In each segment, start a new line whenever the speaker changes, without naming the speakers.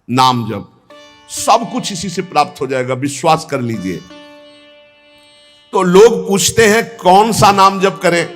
नाम जप, सब कुछ इसी से प्राप्त हो जाएगा, विश्वास कर लीजिए। तो लोग पूछते हैं कौन सा नाम जप करें,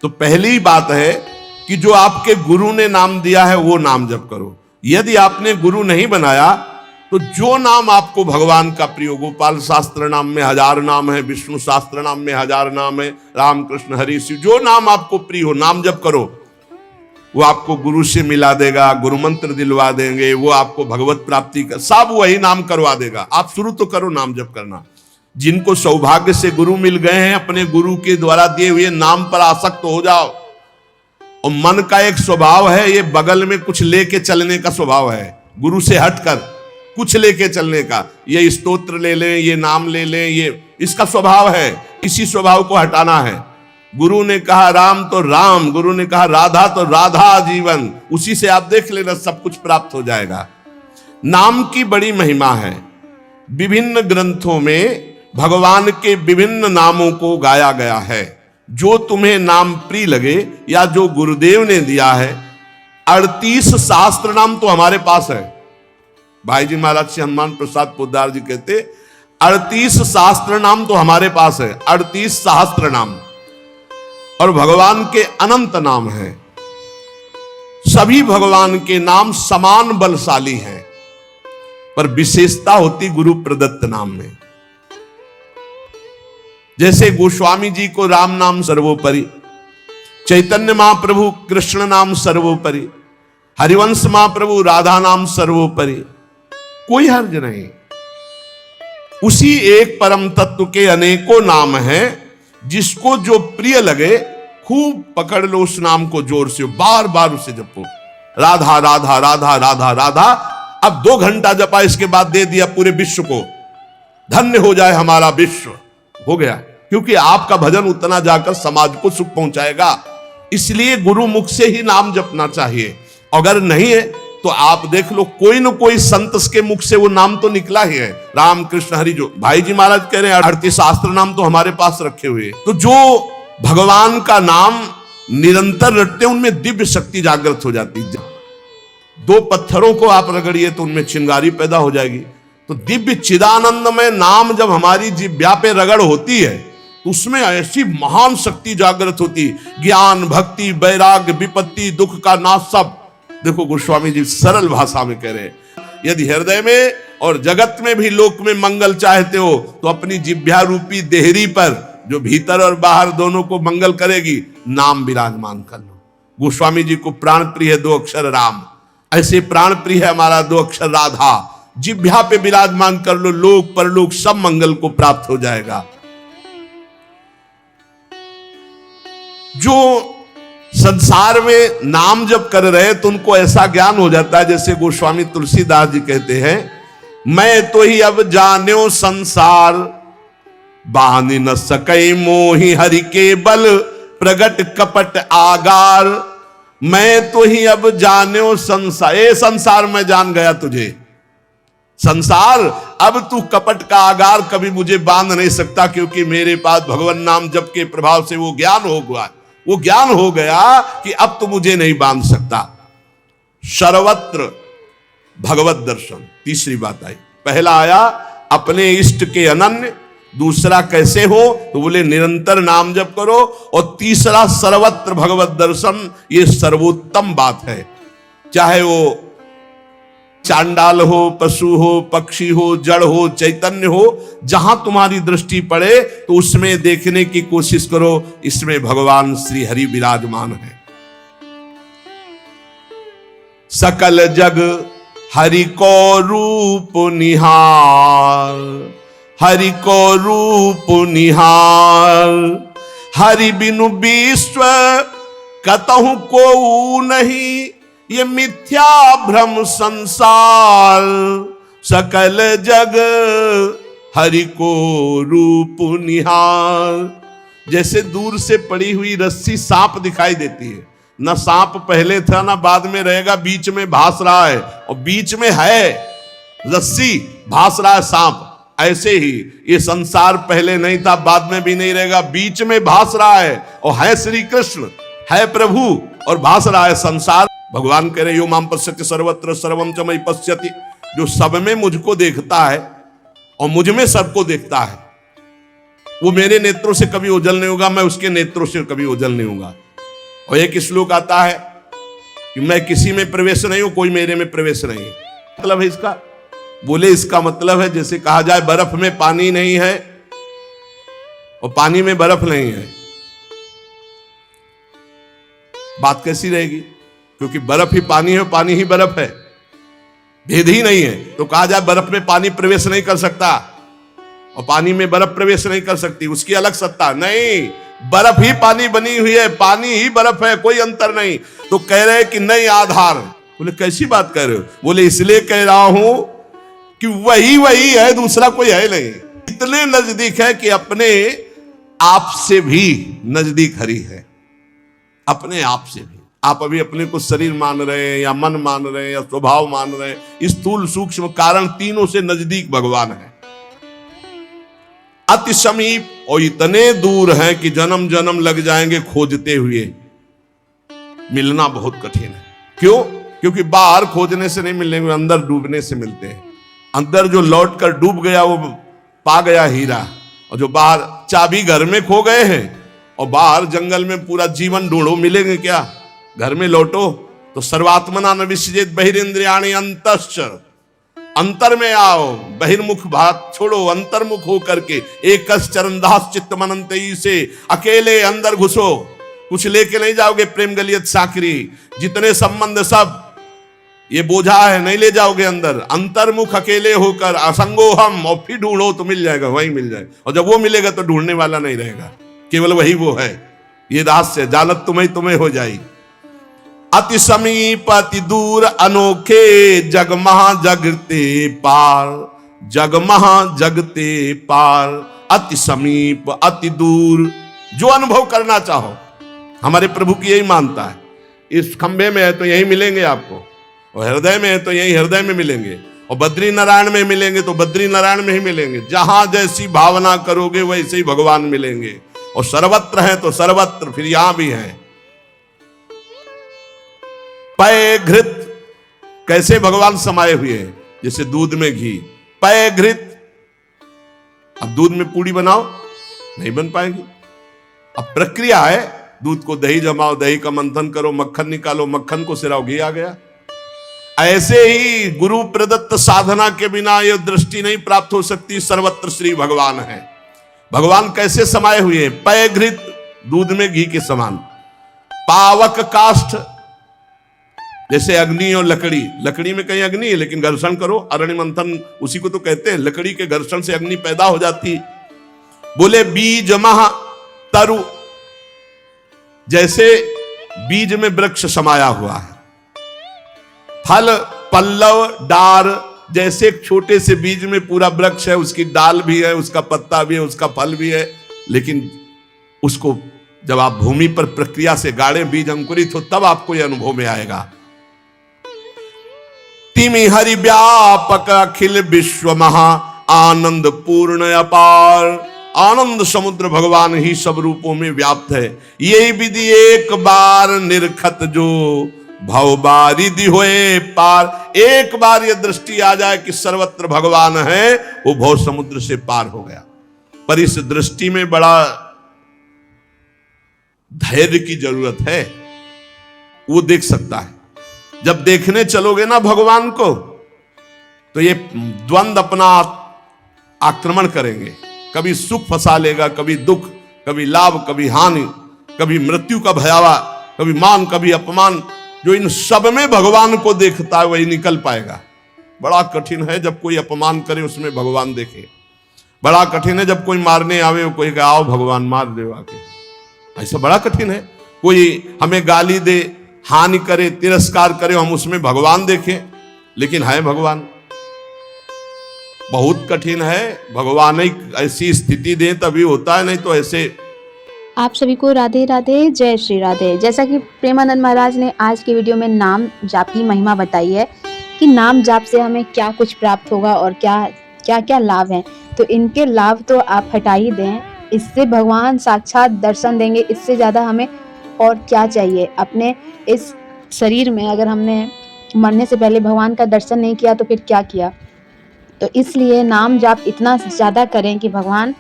तो पहली बात है कि जो आपके गुरु ने नाम दिया है वो नाम जप करो। यदि आपने गुरु नहीं बनाया तो जो नाम आपको भगवान का प्रिय, गोपाल शास्त्र नाम में 1000 नाम है, विष्णु शास्त्र नाम में 1000 नाम है, राम कृष्ण हरि शिव, जो नाम आपको प्रिय हो नाम जप करो। वो आपको गुरु से मिला देगा, गुरु मंत्र दिलवा देंगे, वो आपको भगवत प्राप्ति का सब वही नाम करवा देगा। आप शुरू तो करो नाम जप करना। जिनको सौभाग्य से गुरु मिल गए हैं, अपने गुरु के द्वारा दिए हुए नाम पर आसक्त हो जाओ। और मन का एक स्वभाव है, ये बगल में कुछ लेके चलने का स्वभाव है, गुरु से हटकर कुछ लेके चलने का। ये स्तोत्र ले लें, ये नाम ले लें, ये इसका स्वभाव है। इसी स्वभाव को हटाना है। गुरु ने कहा राम तो राम, गुरु ने कहा राधा तो राधा जीवन, उसी से आप देख लेना सब कुछ प्राप्त हो जाएगा। नाम की बड़ी महिमा है। विभिन्न ग्रंथों में भगवान के विभिन्न नामों को गाया गया है। जो तुम्हें नाम प्रिय लगे या जो गुरुदेव ने दिया है। 38 शास्त्र नाम तो हमारे पास है। भाई जी महाराज से हनुमान प्रसाद पोद्दार जी कहते 38 शास्त्र नाम तो हमारे पास है, 38 सहस्त्र नाम। और भगवान के अनंत नाम हैं। सभी भगवान के नाम समान बलशाली हैं, पर विशेषता होती गुरु प्रदत्त नाम में। जैसे गोस्वामी जी को राम नाम सर्वोपरि, चैतन्य महाप्रभु कृष्ण नाम सर्वोपरि, हरिवंश महाप्रभु राधा नाम सर्वोपरि, कोई हर्ज नहीं। उसी एक परम तत्व के अनेकों नाम हैं, जिसको जो प्रिय लगे खूब पकड़ लो उस नाम को जोर से, बार बार उसे जपो। राधा राधा राधा राधा राधा, अब 2 घंटा जपा, इसके बाद दे दिया पूरे विश्व को, धन्य हो जाए हमारा विश्व, हो गया। क्योंकि आपका भजन उतना जाकर समाज को सुख पहुंचाएगा। इसलिए गुरु मुख से ही नाम जपना चाहिए। अगर नहीं है तो आप देख लो, कोई न कोई संत के मुख से वो नाम तो निकला ही है। राम कृष्ण हरि, जो भाई जी महाराज कह रहे हैं 38 शास्त्र नाम तो हमारे पास रखे हुए। तो जो भगवान का नाम निरंतर रटते हैं उनमें दिव्य शक्ति जागृत हो जाती है। 2 पत्थरों को आप रगड़िए तो उनमें चिंगारी पैदा हो जाएगी। तो दिव्य चिदानंद में नाम जब हमारी जिह्वा पे रगड़ होती है तो उसमें ऐसी महान शक्ति जागृत होती, ज्ञान भक्ति वैराग्य विपत्ति दुख का नाश सब। देखो गोस्वामी जी सरल भाषा में कह रहे हैं, यदि हृदय में और जगत में भी लोक में मंगल चाहते हो तो अपनी जिह्वा रूपी देहरी पर, जो भीतर और बाहर दोनों को मंगल करेगी, नाम विराजमान कर लो। गोस्वामी जी को प्राण प्रिय है 2 अक्षर राम, ऐसे प्राण प्रिय है हमारा 2 अक्षर राधा। जिह्वा पे विराजमान कर लो, लोक परलोक सब मंगल को प्राप्त हो जाएगा। जो संसार में नाम जब कर रहे तो उनको ऐसा ज्ञान हो जाता है, जैसे गोस्वामी तुलसीदास जी कहते हैं, मैं तो ही अब जान्यो संसार, बांध न सकै मोहि हरि के बल, प्रगट कपट आगार। मैं तो ही अब जान्यो संसार, ए संसार मैं जान गया तुझे। संसार अब तू कपट का आगार कभी मुझे बांध नहीं सकता, क्योंकि मेरे पास भगवान नाम जप के प्रभाव से वो ज्ञान हो गया, वो ज्ञान हो गया कि अब तो मुझे नहीं बांध सकता। सर्वत्र भगवत दर्शन, तीसरी बात आई। पहला आया अपने इष्ट के अनन्य, दूसरा कैसे हो तो बोले निरंतर नाम जप करो, और तीसरा सर्वत्र भगवत दर्शन। ये सर्वोत्तम बात है। चाहे वो चांडाल हो, पशु हो, पक्षी हो, जड़ हो, चैतन्य हो, जहां तुम्हारी दृष्टि पड़े तो उसमें देखने की कोशिश करो, इसमें भगवान श्री हरि विराजमान है। सकल जग हरि को रूप निहार, हरि को रूप निहार, हरि बिनु विश्व कतहु को नहीं, ये मिथ्या भ्रम संसार। सकल जग हरि को रूप निहार। जैसे दूर से पड़ी हुई रस्सी सांप दिखाई देती है, ना सांप पहले था ना बाद में रहेगा, बीच में भास रहा है, और बीच में है रस्सी, भास रहा है सांप। ऐसे ही ये संसार पहले नहीं था, बाद में भी नहीं रहेगा, बीच में भास रहा है, और है श्री कृष्ण, है प्रभु, और भास रहा है संसार। भगवान कह रहे यो माम पश्यति सर्वत्र सर्वम च मयि पश्यति, जो सब में मुझको देखता है और मुझ में सबको देखता है, वो मेरे नेत्रों से कभी ओझल नहीं होगा, मैं उसके नेत्रों से कभी ओझल नहीं होगा। और एक श्लोक आता है कि मैं किसी में प्रवेश नहीं हूं, कोई मेरे में प्रवेश नहीं है। मतलब है इसका, बोले इसका मतलब है जैसे कहा जाए बर्फ में पानी नहीं है और पानी में बर्फ नहीं है, बात कैसी रहेगी? क्योंकि बर्फ ही पानी है, पानी ही बर्फ है, भेद ही नहीं है। तो कहा जाए बर्फ में पानी प्रवेश नहीं कर सकता और पानी में बर्फ प्रवेश नहीं कर सकती, उसकी अलग सत्ता नहीं, बर्फ ही पानी बनी हुई है, पानी ही बर्फ है, कोई अंतर नहीं। तो कह रहे कि नहीं आधार। बोले कैसी बात कह रहे हो? बोले इसलिए कह रहा हूं कि वही है, दूसरा कोई है नहीं। इतने नजदीक है कि अपने आप से भी नजदीक हरि है, अपने आप से भी। आप अभी अपने को शरीर मान रहे हैं या मन मान रहे हैं या स्वभाव मान रहे हैं, स्थूल सूक्ष्म कारण तीनों से नजदीक भगवान है, अति समीप, और इतने दूर है कि जन्म जन्म लग जाएंगे खोजते हुए, मिलना बहुत कठिन है। क्यों? क्योंकि बाहर खोजने से नहीं मिलेंगे, अंदर डूबने से मिलते हैं। अंदर जो लौट कर डूब गया वो पा गया हीरा, और जो बाहर चाबी घर में खो गए हैं और बाहर जंगल में पूरा जीवन ढूंढो, मिलेंगे क्या? घर में लौटो तो सर्वात्मना न विसृजेत बहिरिंद्रियाणि अंतश्च, अंतर में आओ, बहिर्मुख बात छोड़ो, अंतर्मुख हो करके एकस चरणदास चित्त मनंतई से अकेले अंदर घुसो। कुछ लेके नहीं जाओगे प्रेम गलियत साकरी, जितने संबंध सब ये बोझा है नहीं ले जाओगे अंदर, अंतर्मुख अकेले होकर असंगो हम, और फिर ढूंढो तो मिल जाएगा, वही मिल जाएगा। और जब वो मिलेगा तो ढूंढने वाला नहीं रहेगा, केवल वही वो है। ये रहस्य जानत तुम्हें हो जाई। अति समीप अति दूर अनोखे जग महा जगते पार, जग महा जगते पार, अति समीप अति दूर। जो अनुभव करना चाहो, हमारे प्रभु की यही मानता है। इस खंबे में है तो यही मिलेंगे आपको, और हृदय में है तो यही हृदय में मिलेंगे, और बद्री नारायण में मिलेंगे तो बद्री नारायण में ही मिलेंगे। जहां जैसी भावना करोगे वैसे ही भगवान मिलेंगे। और सर्वत्र है तो सर्वत्र फिर यहां भी है। पय घृत, कैसे भगवान समाये हुए हैं? जैसे दूध में घी, पय घृत। अब दूध में पूड़ी बनाओ, नहीं बन पाएगी। अब प्रक्रिया है, दूध को दही जमाओ, दही का मंथन करो, मक्खन निकालो, मक्खन को सिराओ, घी आ गया। ऐसे ही गुरु प्रदत्त साधना के बिना यह दृष्टि नहीं प्राप्त हो सकती। सर्वत्र श्री भगवान है। भगवान कैसे समाये हुए हैं? पय घृत, दूध में घी के समान। पावक काष्ठ, जैसे अग्नि और लकड़ी, लकड़ी में कहीं अग्नि है लेकिन घर्षण करो, अरण्य मंथन उसी को तो कहते हैं, लकड़ी के घर्षण से अग्नि पैदा हो जाती। बोले बीज महा तरु, जैसे बीज में वृक्ष समाया हुआ है। फल पल्लव डार, जैसे एक छोटे से बीज में पूरा वृक्ष है, उसकी डाल भी है, उसका पत्ता भी है, उसका फल भी है, लेकिन उसको जब आप भूमि पर प्रक्रिया से गाड़े, बीज अंकुरित हो, तब आपको यह अनुभव में आएगा। तिमि हरि व्यापक अखिल विश्व महा आनंद पूर्ण अपार, आनंद समुद्र भगवान ही सब रूपों में व्याप्त है। यही विधि एक बार निरखत जो भव बारिधि होए पार। एक बार यह दृष्टि आ जाए कि सर्वत्र भगवान है, वो भव समुद्र से पार हो गया। पर इस दृष्टि में बड़ा धैर्य की जरूरत है। वो देख सकता है। जब देखने चलोगे ना भगवान को, तो ये द्वंद अपना आक्रमण करेंगे। कभी सुख फंसा लेगा, कभी दुख, कभी लाभ, कभी हानि, कभी मृत्यु का भयावा, कभी मान, कभी अपमान। जो इन सब में भगवान को देखता है वही निकल पाएगा। बड़ा कठिन है जब कोई अपमान करे उसमें भगवान देखे। बड़ा कठिन है जब कोई मारने आवे, कोई कहे आओ भगवान मार दे आके। ऐसा बड़ा कठिन है। कोई हमें गाली दे, हानि करे, तिरस्कार करे, हम उसमें भगवान देखें, लेकिन है भगवान। बहुत कठिन है। भगवान एक ऐसी स्थिति दे तभी होता है, नहीं तो ऐसे।
आप सभी को राधे राधे, जय श्री राधे। जैसा कि प्रेमानंद महाराज ने आज की वीडियो में नाम जाप की महिमा बताई है कि नाम जाप से हमें क्या कुछ प्राप्त होगा और क्या क्या लाभ हैं, तो इनके लाभ तो आप हटा ही दें। इससे भगवान साक्षात दर्शन देंगे। इससे ज़्यादा हमें और क्या चाहिए? अपने इस शरीर में अगर हमने मरने से पहले भगवान का दर्शन नहीं किया तो फिर क्या किया। तो इसलिए नाम जाप इतना ज़्यादा करें कि भगवान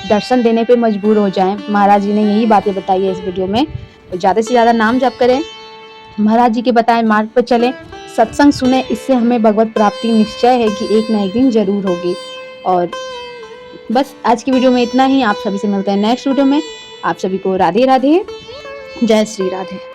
दर्शन देने पे मजबूर हो जाएं। महाराज जी ने यही बातें बताई है इस वीडियो में। तो ज़्यादा से ज़्यादा नाम जाप करें, महाराज जी के बताएं मार्ग पर चलें, सत्संग सुने, इससे हमें भगवत प्राप्ति निश्चय है कि एक ना एक दिन जरूर होगी। और बस आज की वीडियो में इतना ही। आप सभी से मिलते हैं नेक्स्ट वीडियो में। आप सभी को राधे राधे, जय श्री राधे।